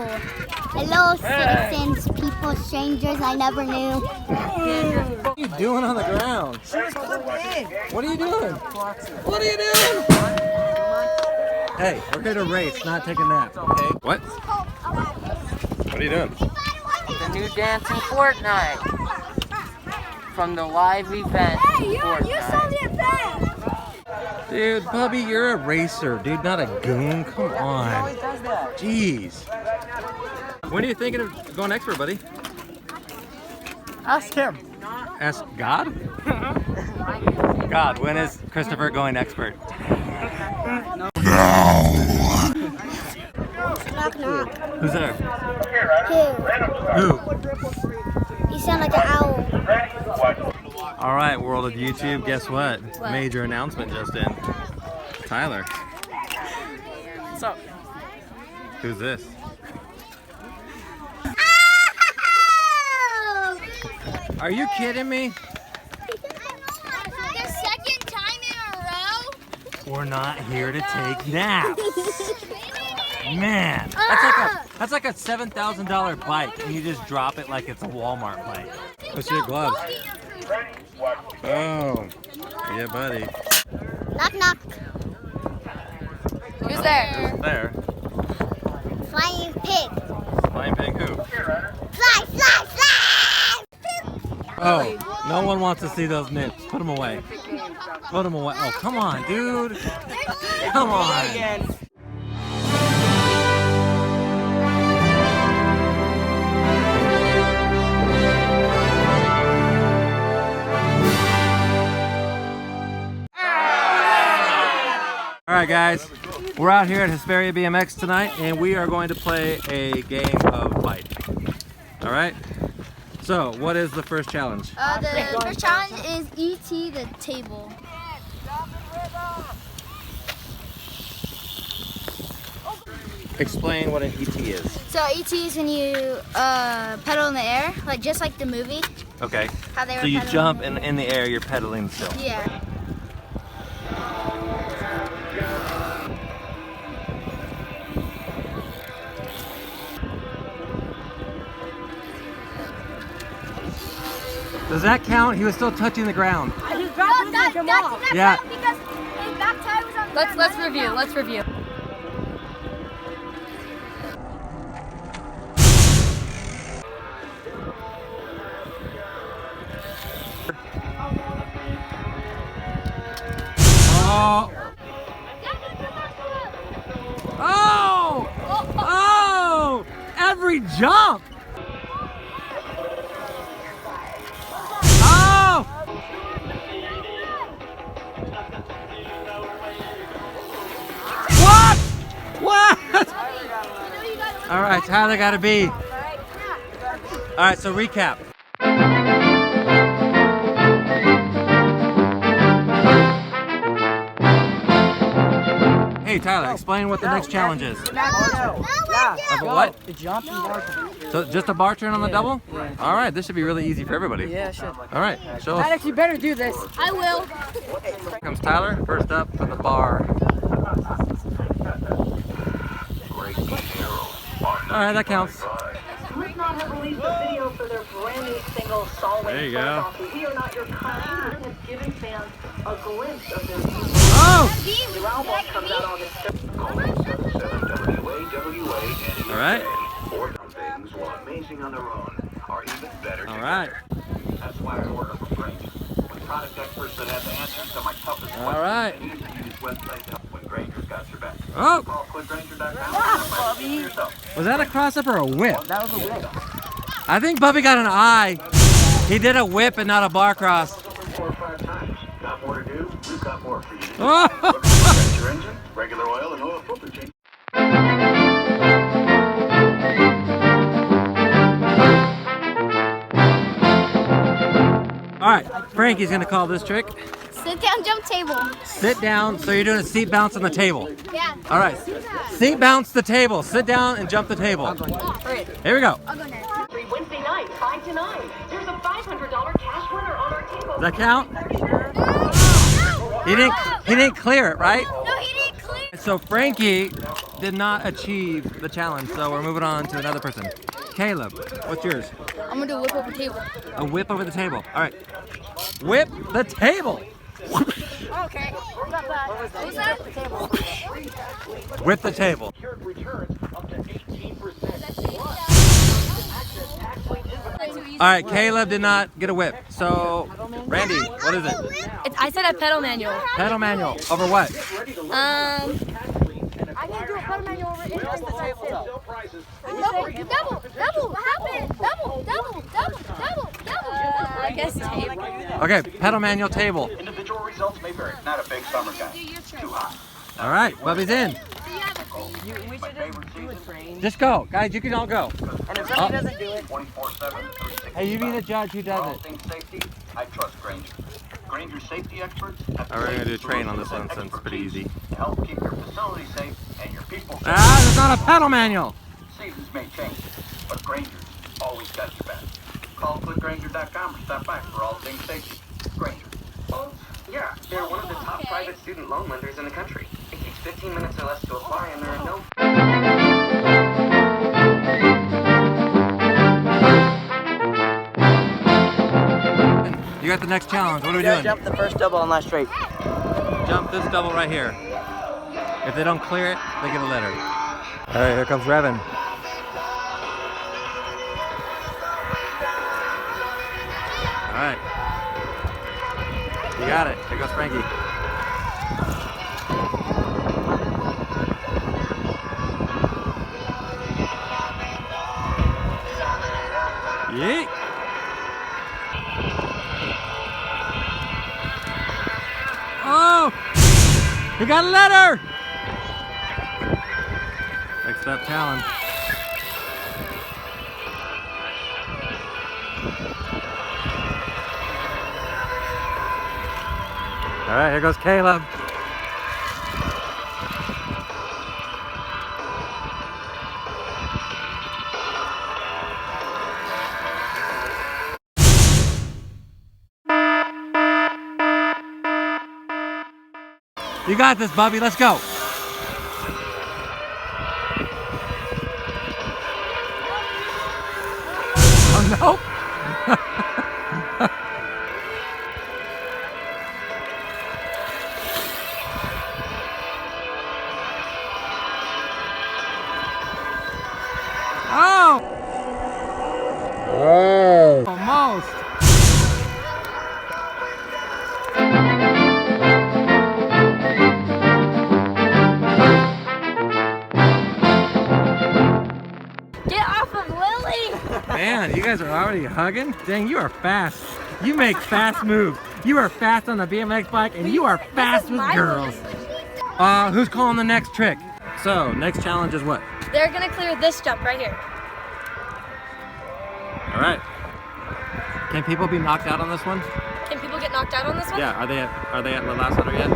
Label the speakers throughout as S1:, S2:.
S1: Hello, citizens, people, strangers I never knew.
S2: What are you doing on the ground? What are you doing? What are you doing? Hey, we're here to race, not take a nap, okay? What? What are you doing?
S3: The new dance in Fortnite. From the live event.
S1: Hey, you saw the event!
S2: Dude, Bubby, you're a racer, dude, not a goon. Come on. Jeez. When are you thinking of going expert, buddy?
S3: Ask him.
S2: Ask God? God, when is Christopher going expert?
S1: Knock, knock.
S2: Who's there?
S1: Who?
S2: Who?
S1: You sound like an owl.
S2: All right, world of YouTube, guess what? Major announcement just in. Tyler.
S3: What's up?
S2: Who's this? Are you kidding me?
S1: The second time in a row?
S2: We're not here to take naps. Man, that's like a $7,000 bike, and you just drop it like it's a Walmart bike. Let's see your gloves. Oh, yeah, buddy.
S1: Knock, knock.
S3: Who's there?
S2: Who's there?
S1: Flying pig.
S2: Flying pig who?
S1: Fly, fly, fly!
S2: Oh, no one wants to see those nips. Put them away. Put them away. Oh, come on, dude. Come on. All right, guys, we're out here at Hesperia BMX tonight, and we are going to play a game of bite. All right. So, what is the first challenge?
S1: The first challenge is E.T. the table.
S2: Explain what an ET is.
S1: So E.T. is when you pedal in the air, like just like the movie.
S2: Okay.
S1: How they were
S2: So you
S1: pedaling.
S2: jump and in the air, you're pedaling still.
S1: Yeah.
S2: Does that count? He was still touching the ground.
S1: His back come off.
S2: Yeah.
S1: Because his back tire was on the ground.
S3: Let's review. Let's review.
S2: Oh! Oh! Oh! Every jump! Oh! What? What? All right, Tyler got a B. All right, so recap. Hey Tyler, explain what the next challenge is. What?
S3: The jump and bar turn.
S2: So just a bar turn on the double? All right, this should be really easy for everybody.
S3: Yeah, it should.
S2: All right, show us.
S3: Alex, you better do this.
S1: I will.
S2: Here comes Tyler, first up for the bar. All right, that counts.
S4: Slipknot have released a video for their brand new single, Solid.
S2: There you go.
S4: We are not your kind has given fans a glimpse of their new
S2: Oh!
S4: Their album comes out August 3rd.
S2: All right.
S5: Things while amazing on their own are even better.
S2: All right.
S5: That's why I order from Granger. With product experts that have the answers to my toughest questions.
S2: All right.
S5: Easy to use website to help when Granger's got your back.
S2: Oh!
S5: Call quickgranger.com.
S2: Was that a cross-up or a whip?
S3: That was a whip.
S2: I think Bubby got an eye. He did a whip and not a bar cross.
S5: 4 or 5 times. Got more to do? We've got more for you to do.
S2: Oh!
S5: Check your engine, regular oil, and oil filter change.
S2: All right, Frankie's gonna call this trick.
S1: Sit down, jump table.
S2: Sit down, so you're doing a seat bounce on the table.
S1: Yeah.
S2: All right, seat bounce the table. Sit down and jump the table. Here we go.
S1: I'll go next.
S4: Wednesday night, 5 to 9. There's a $500 cash winner on our table.
S2: Does that count? He didn't clear it, right?
S1: No, he didn't clear
S2: So Frankie did not achieve the challenge, so we're moving on to another person. Caleb, what's yours?
S1: I'm gonna do a whip over table.
S2: A whip over the table. All right. Whip the table.
S1: Okay. Not bad. What was that?
S2: Whip the table.
S5: Returns up to 18%.
S2: All right, Caleb did not get a whip. So, Randy, what is it?
S6: I said a pedal manual.
S2: Pedal manual over what?
S6: I can't do a pedal manual over anything but that's it.
S1: Double. What happened? Double.
S6: I guess table.
S2: Okay, pedal manual table.
S5: Individual results may vary. Not a big summer guy. Too hot.
S2: All right, Bubby's in.
S3: We should just do a train.
S2: Just go, guys. You can all go.
S3: And if somebody doesn't do it,
S5: 24/7.
S2: Hey, you be the judge. Who
S5: For
S2: does
S5: all
S2: it?
S5: things safety, I trust Granger. Granger's safety experts have
S2: All right, we're gonna do a train on
S5: solutions
S2: this one
S5: and
S2: since it's pretty
S5: expertise
S2: easy.
S5: to help keep your facility safe and your people safe.
S2: Ah, there's not a pedal manual.
S5: Seasons may change, but Granger's always got your back. Call clickgranger.com or stop by for all things safety. Granger.
S7: Yeah, they're one of the top private student loan lenders in the country. It takes 15 minutes or less to apply, and there are no...
S2: You got the next challenge. What are we
S3: you gotta
S2: doing?
S3: jump the first double on that straight.
S2: Jump this double right here. If they don't clear it, they get a letter. All right, here comes Revan. All right. You got it. Here goes Frankie. Yeet. Oh! He got a letter! Next step challenge. All right, here goes Caleb. You got this, Bubby. Let's go. Oh, nope. Oh! Oh! Almost.
S6: Get off of Lily!
S2: Man, you guys are already hugging? Dang, you are fast. You make fast moves. You are fast on the BMX bike, and you are fast with girls. Who's calling the next trick? So, next challenge is what?
S6: They're gonna clear this jump right here.
S2: All right. Can people be knocked out on this one?
S6: Can people get knocked out on this one?
S2: Yeah. Are they at the last letter yet?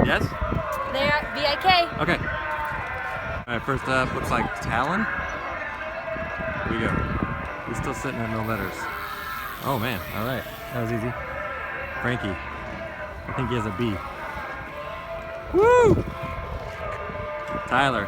S2: Yes.
S6: They're at B.I.K.E.
S2: Okay. All right. First up, looks like Talon. Here we go. He's still sitting at no letters. Oh man. All right. That was easy. Frankie. I think he has a B. Woo! Tyler.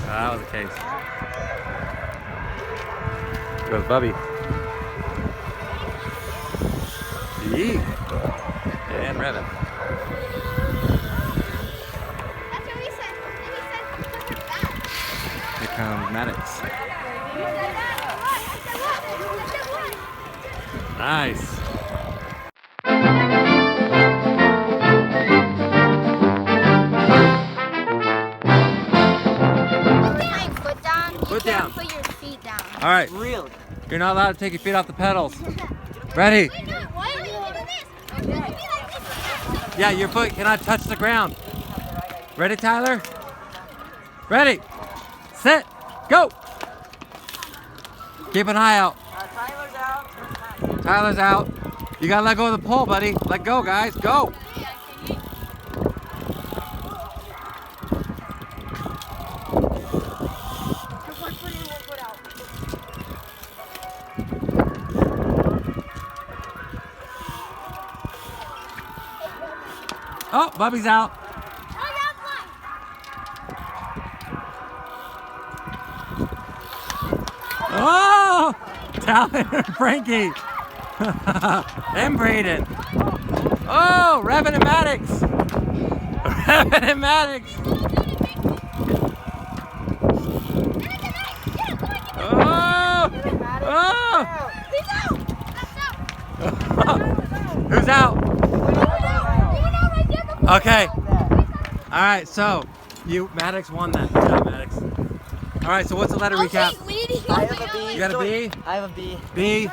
S2: That was the case. Here goes Bubby. Yeet. And Revan.
S1: That's what we said. We said
S2: Here comes Maddox. Nice.
S1: Foot down. You
S2: Foot
S1: can't
S2: down.
S1: put your feet down.
S2: All right.
S3: Really?
S2: You're not allowed to take your feet off the pedals. Ready?
S1: Why are you doing this?
S2: Yeah, your foot cannot touch the ground. Ready, Tyler? Ready, set, go. Keep an eye out.
S3: Tyler's out.
S2: Tyler's out. You gotta let go of the pole, buddy. Let go, guys. Go. Bubby's out. Oh! Talon and Frankie. And Braden. Oh, Revan and Maddox. Revan and Maddox. Oh! Oh! Who's out? Okay. All right, so Maddox won that. Good job, Maddox. All right, so what's the letter recap?
S6: I have a B.
S2: You got a B?
S6: I have a B.
S2: B?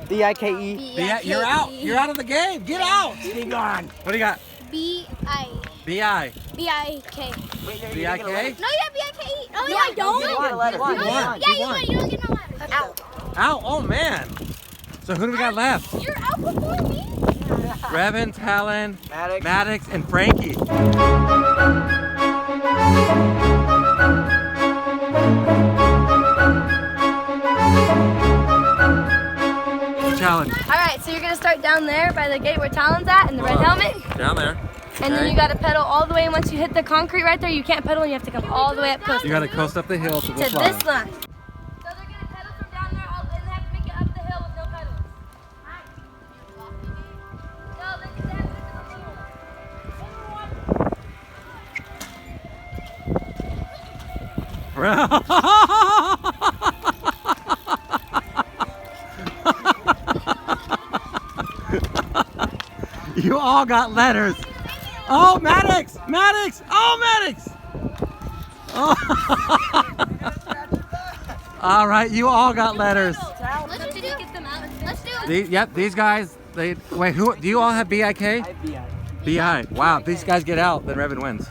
S6: B.I.K.E.
S2: You're out. You're out of the game. Get out. Be gone. What do you got?
S1: B.I.
S2: B.I.
S1: B.I.K.
S2: B.I.K.?
S1: No, you have B.I.K.E. Oh,
S6: No,
S1: yeah, I don't.
S6: You get a letter.
S2: You won.
S1: Yeah,
S2: You
S1: you
S2: won.
S1: won. You don't get no letter. Out.
S2: Out. Oh, man. So who do we got left?
S1: You're out before me.
S2: Revan, Talon,
S6: Maddox.
S2: Maddox, and Frankie. Challenge.
S8: All right, so you're gonna start down there by the gate where Talon's at in the red helmet,
S2: Down there.
S8: and then
S2: Okay.
S8: you gotta pedal all the way. And once you hit the concrete right there, you can't pedal, and you have to come all the way up close
S2: You gotta coast up the hill to the
S8: to
S2: slide.
S8: this line. So they're gonna pedal from down there, and they have to make it up the hill with no pedals. No, they have to make it up the hill.
S2: You all got letters. Oh, Maddox! Maddox! Oh, Maddox! Oh. All right, you all got letters.
S1: Let's just get them out. Let's do it.
S2: Yep, these guys. Wait. Who do you all have? B.I.K.
S6: I have B.I.
S2: B.I. Wow, if these guys get out, then Revan wins.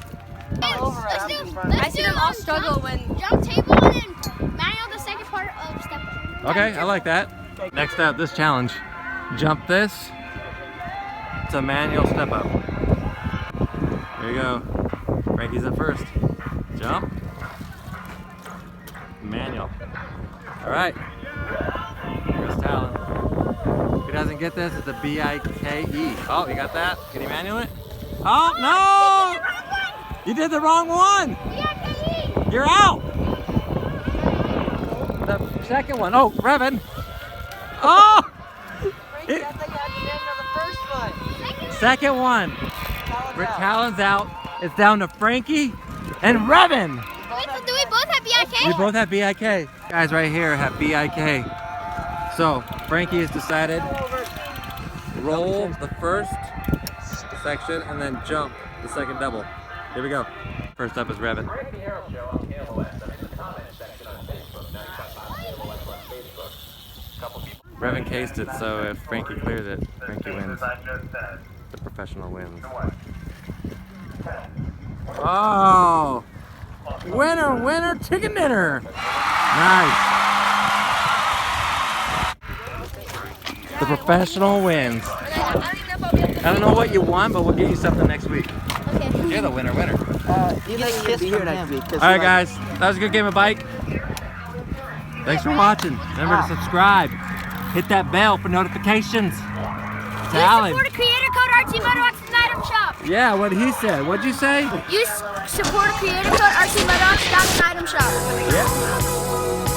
S8: I see them all struggle when.
S1: Jump table and manual the second part of step.
S2: Okay, I like that. Next up, this challenge. Jump this. It's a manual step up. There you go. Frankie's up first. Jump. Manual. All right. Here's Talon. If he doesn't get this, it's a B.I.K.E. Oh, you got that? Can you manual it? Oh, no! You did the wrong one! You're out! The second one. Oh, Revan. Oh! It- Second one. Talon's out. It's down to Frankie and Revan.
S1: Wait, so do we both have B.I.K.?
S2: We both have B.I.K. Guys right here have B.I.K. So Frankie has decided roll the first section and then jump the second double. Here we go. First up is Revan. Revan cased it, so if Frankie clears it, Frankie wins. The professional wins. Oh! Winner, winner, chicken dinner! Nice! The professional wins. I don't know what you won, but we'll get you something next week.
S1: Okay.
S2: You're the winner, winner.
S6: You'd like to be here next week.
S2: Alright guys, that was a good game of bike. Thanks for watching. Remember to subscribe. Hit that bell for notifications. Talon.
S1: Support a creator code RTmotox in the item shop.
S2: Yeah, what he said. What'd you say?
S1: Use support a creator code RTmotox down in the item shop.
S2: Yeah.